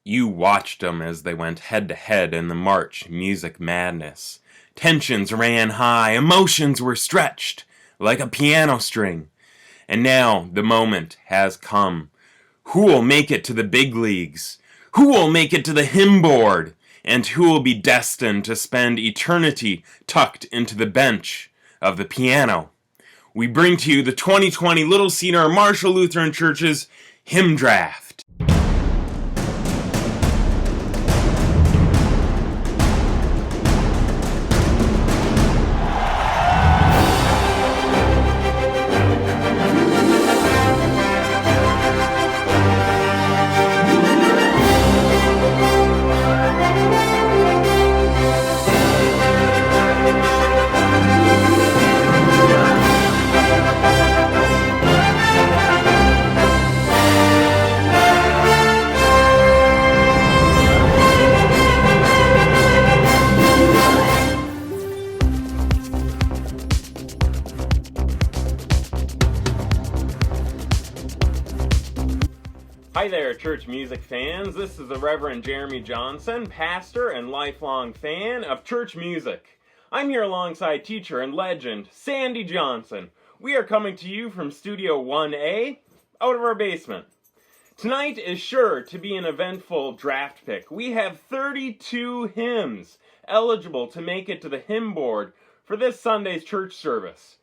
You watched 'em as they went head-to-head in the March music madness. Tensions ran high, emotions were stretched like a piano string. And now the moment has come. Who will make it to the big leagues? Who will make it to the hymn board? And who will be destined to spend eternity tucked into the bench of the piano? We bring to you the 2020 Little Cedar Marshall Lutheran Church's Hymn Draft. Hi there, church music fans. This is the Reverend Jeremy Johnson, pastor and lifelong fan of church music. I'm here alongside teacher and legend Sandy Johnson. We are coming to you from Studio 1A, out of our basement. Tonight is sure to be an eventful draft pick. We have 32 hymns eligible to make it to the hymn board for this Sunday's church service.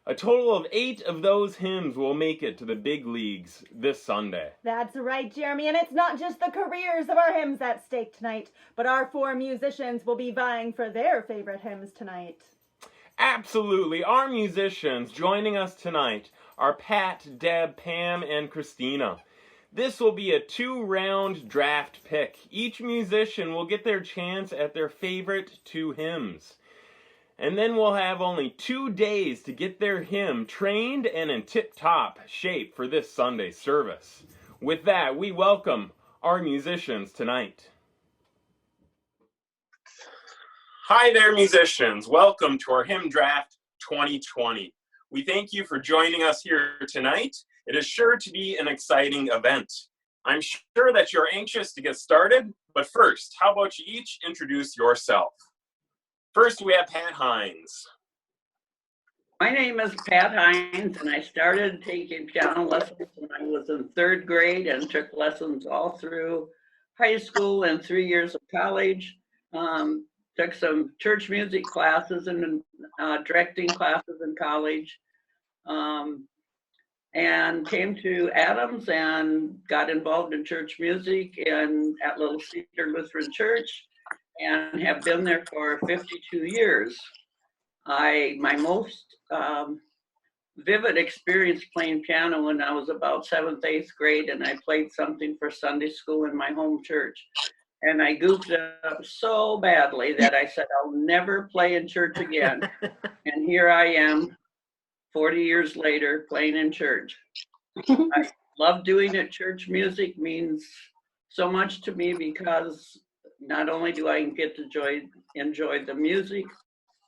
A total of 8 of those hymns will make it to the big leagues this Sunday. That's right, Jeremy, and it's not just the careers of our hymns at stake tonight, but our 4 musicians will be vying for their favorite hymns tonight. Absolutely. Our musicians joining us tonight are Pat, Deb, Pam, and Christina. This will be a 2-round draft pick. Each musician will get their chance at their favorite 2 hymns. And then we'll have only 2 days to get their hymn trained and in tip-top shape for this Sunday service. With that, we welcome our musicians tonight. Hi there, musicians. Welcome to our Hymn Draft 2020. We thank you for joining us here tonight. It is sure to be an exciting event. I'm sure that you're anxious to get started, but first, how about you each introduce yourself? First, we have Pat Hines. My name is Pat Hines, and I started taking piano lessons when I was in 3rd grade and took lessons all through high school and 3 years of college. Took some church music classes and directing classes in college, and came to Adams and got involved in church music and at Little Cedar Lutheran Church, and have been there for 52 years. My most vivid experience playing piano when I was about 7th, 8th grade, and I played something for Sunday school in my home church. And I goofed it up so badly that I said, I'll never play in church again. And here I am, 40 years later, playing in church. I love doing it. Church music means so much to me because not only do I get to enjoy the music,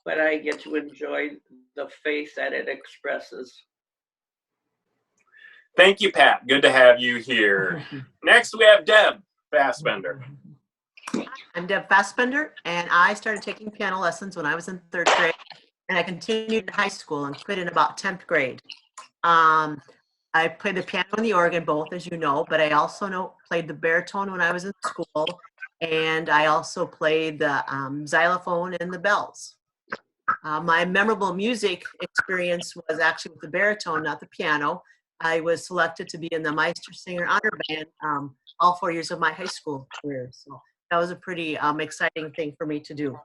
but I get to enjoy the faith that it expresses. Thank you, Pat. Good to have you here. Next, we have Deb Fasbender. I'm Deb Fasbender, and I started taking piano lessons when I was in 3rd grade, and I continued in high school and quit in about 10th grade. I played the piano and the organ, both, as you know, but I also played the baritone when I was in school, and I also played the xylophone and the bells. My memorable music experience was actually with the baritone, not the piano. I was selected to be in the Meister Singer Honor Band all 4 years of my high school career. So that was a pretty exciting thing for me to do.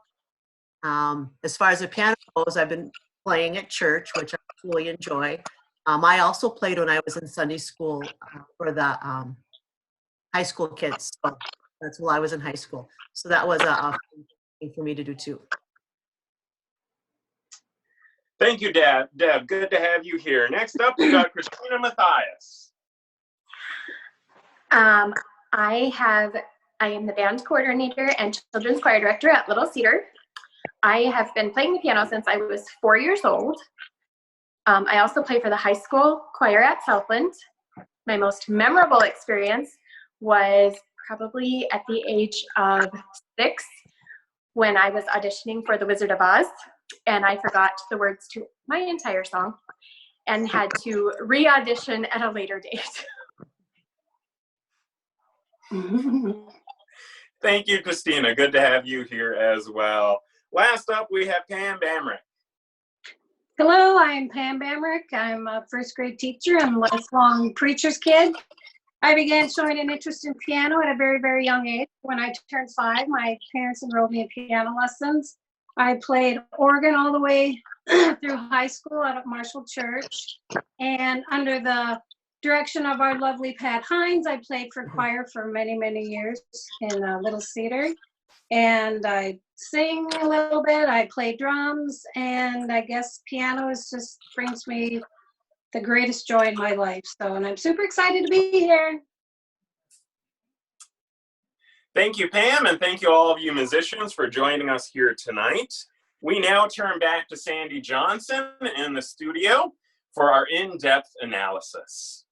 As far as the piano goes, I've been playing at church, which I truly enjoy. I also played when I was in Sunday school for the high school kids. So that's while I was in high school. So that was a thing for me to do too. Thank you, Deb. Good to have you here. Next up, we got Christina Matthias. I am the band coordinator and children's choir director at Little Cedar. I have been playing the piano since I was 4 years old. I also play for the high school choir at Southland. My most memorable experience was probably at the age of 6 when I was auditioning for The Wizard of Oz, and I forgot the words to my entire song and had to re-audition at a later date. Thank you, Christina. Good to have you here as well. Last up, we have Pam Bamrick. Hello, I'm Pam Bamrick. I'm a first grade teacher and lifelong preacher's kid. I began showing an interest in piano at a very, very young age. When I turned 5, my parents enrolled me in piano lessons. I played organ all the way through high school out of Marshall Church. And under the direction of our lovely Pat Hines, I played for choir for many, many years in Little Cedar. And I sing a little bit, I play drums, and I guess piano just brings me the greatest joy in my life. So, and I'm super excited to be here. Thank you, Pam, and thank you all of you musicians for joining us here tonight. We now turn back to Sandy Johnson in the studio for our in-depth analysis.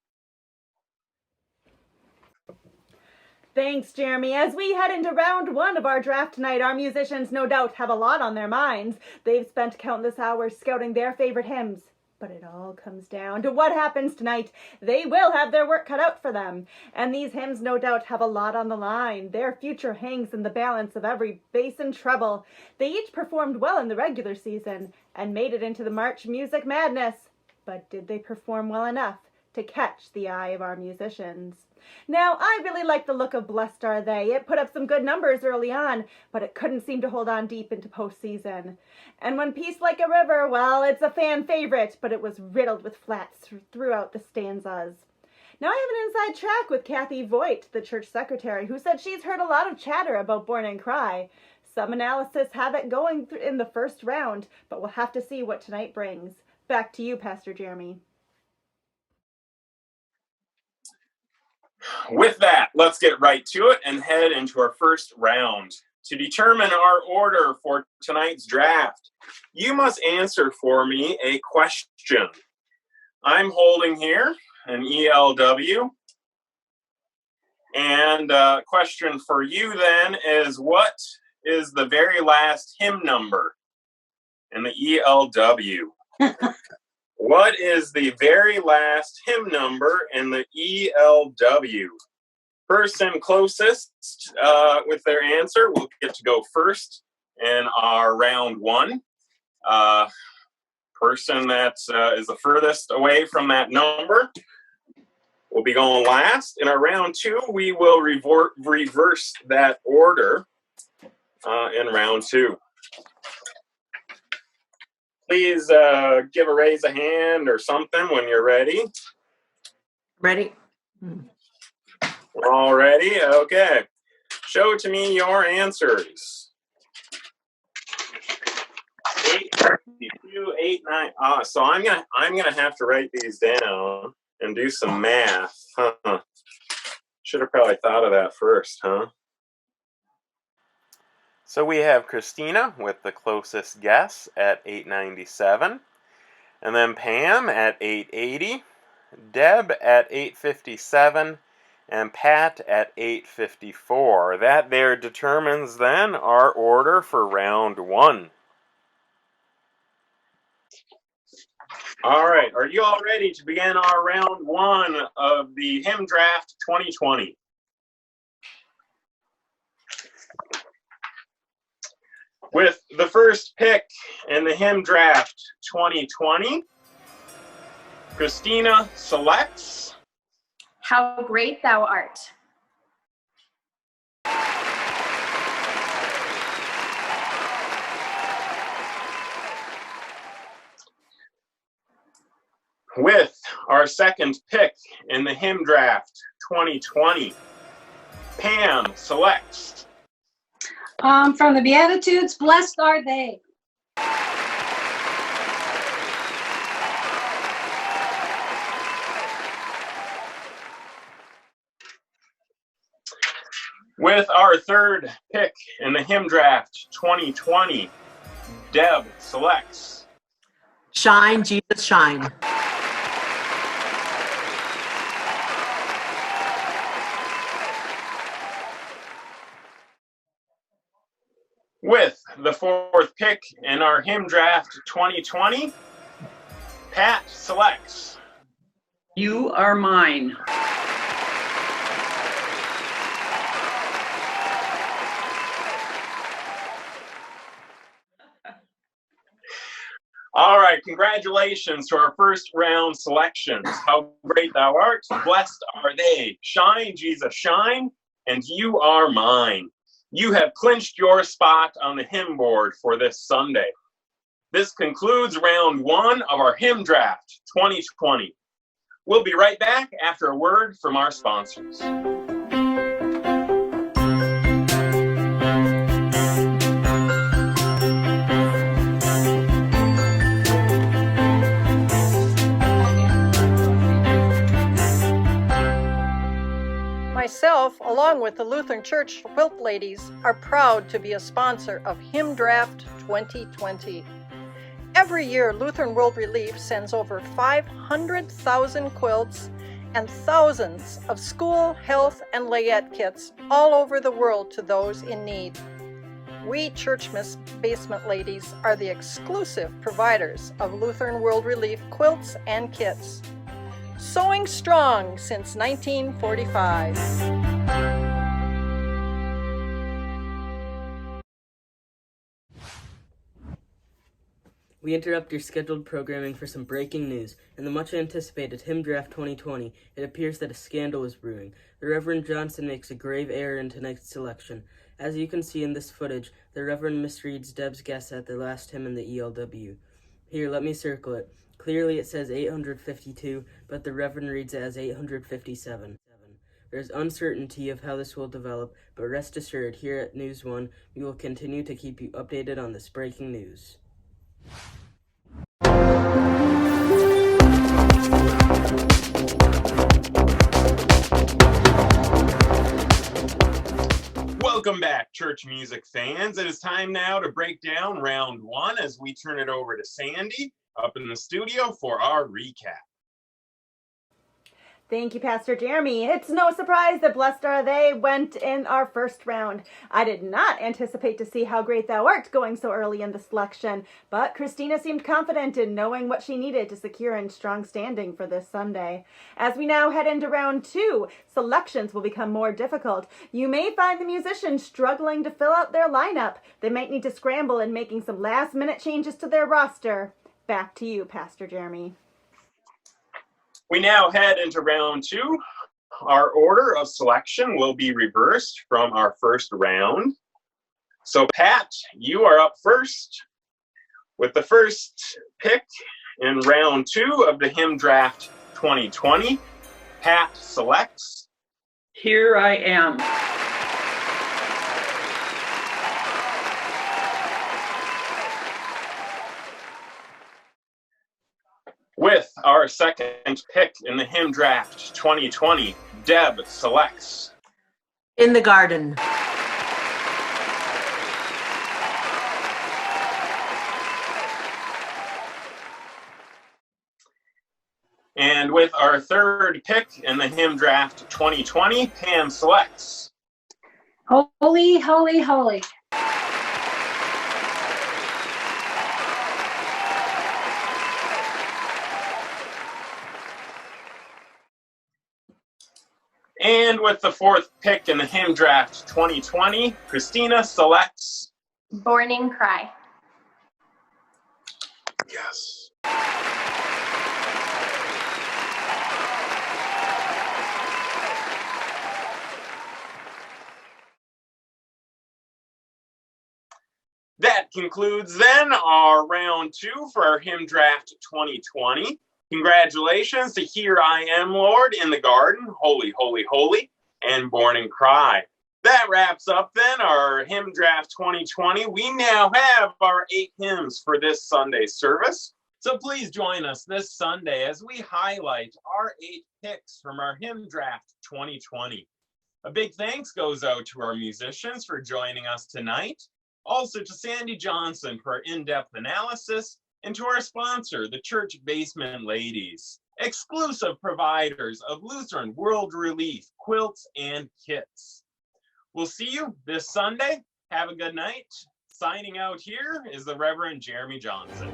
Thanks, Jeremy. As we head into round 1 of our draft tonight, our musicians no doubt have a lot on their minds. They've spent countless hours scouting their favorite hymns. But it all comes down to what happens tonight. They will have their work cut out for them. And these hymns no doubt have a lot on the line. Their future hangs in the balance of every bass and treble. They each performed well in the regular season and made it into the March Music Madness. But did they perform well enough to catch the eye of our musicians? Now, I really like the look of Blessed Are They. It put up some good numbers early on, but it couldn't seem to hold on deep into postseason. And when Peace Like a River, well, it's a fan favorite, but it was riddled with flats throughout the stanzas. Now I have an inside track with Kathy Voigt, the church secretary, who said she's heard a lot of chatter about Born and Cry. Some analysis have it going in the first round, but we'll have to see what tonight brings. Back to you, Pastor Jeremy. With that, let's get right to it and head into our first round. To determine our order for tonight's draft, you must answer for me a question. I'm holding here an ELW. And a question for you then is, what is the very last hymn number in the ELW? What is the very last hymn number in the ELW? Person closest with their answer will get to go first in our round 1. Person that is the furthest away from that number will be going last. In our round 2, we will reverse that order in round 2. Please give a raise of hand or something when you're ready. Ready? We're all ready? Okay. Show to me your answers. 852, 89. So I'm gonna have to write these down and do some math. Should have probably thought of that first, huh? So we have Christina with the closest guess at 897, and then Pam at 880, Deb at 857, and Pat at 854. That there determines then our order for round 1. All right, are you all ready to begin our round 1 of the Hymn Draft 2020? With the first pick in the Hymn Draft 2020, Christina selects How Great Thou Art. with our second pick in the Hymn Draft 2020, Pam selects From the Beatitudes, Blessed Are They. with our third pick in the Hymn Draft 2020, Deb selects Shine, Jesus, shine. the fourth pick in our hymn draft 2020, Pat selects You Are Mine. All right, congratulations to our first round selections. How great thou art, blessed are they. Shine, Jesus, shine, and you are mine. You have clinched your spot on the hymn board for this Sunday. This concludes round one of our hymn draft 2020. We'll be right back after a word from our sponsors. Myself, along with the Lutheran Church Quilt Ladies, are proud to be a sponsor of Hymn Draft 2020. Every year, Lutheran World Relief sends over 500,000 quilts and thousands of school, health, and layette kits all over the world to those in need. We Church Basement Ladies are the exclusive providers of Lutheran World Relief quilts and kits. Sewing strong since 1945. We interrupt your scheduled programming for some breaking news. In the much-anticipated Hymn Draft 2020, it appears that a scandal is brewing. The Reverend Johnson makes a grave error in tonight's selection. As you can see in this footage, the Reverend misreads Deb's guess at the last hymn in the ELW. Here, let me circle it. Clearly it says 852, but the Reverend reads it as 857. There's uncertainty of how this will develop, but rest assured, here at News 1, we will continue to keep you updated on this breaking news. Welcome back, church music fans. It is time now to break down round one as we turn it over to Sandy up in the studio for our recap. Thank you, Pastor Jeremy. It's no surprise that Blessed Are They went in our first round. I did not anticipate to see How Great Thou Art going so early in the selection, but Christina seemed confident in knowing what she needed to secure in strong standing for this Sunday. As we now head into round two, selections will become more difficult. You may find the musicians struggling to fill out their lineup. They might need to scramble in making some last-minute changes to their roster. Back to you, Pastor Jeremy. We now head into round two. Our order of selection will be reversed from our first round. So Pat, you are up first with the first pick in round two of the Hymn Draft 2020. Pat selects Here I Am. With our second pick in the Hymn Draft 2020, Deb selects In the Garden. And with our third pick in the Hymn Draft 2020, Pam selects Holy, holy, holy. And with the fourth pick in the Hymn Draft 2020, Christina selects Morning Cry. Yes. That concludes then our round two for our Hymn Draft 2020. Congratulations to Here I Am, Lord, In the Garden, Holy, Holy, Holy, and Born and Cry. That wraps up then our Hymn Draft 2020. We now have our 8 hymns for this Sunday service. So please join us this Sunday as we highlight our 8 picks from our Hymn Draft 2020. A big thanks goes out to our musicians for joining us tonight. Also to Sandy Johnson for our in-depth analysis, and to our sponsor, the Church Basement Ladies, exclusive providers of Lutheran World Relief quilts and kits. We'll see you this Sunday. Have a good night. signing out here is the Reverend Jeremy Johnson.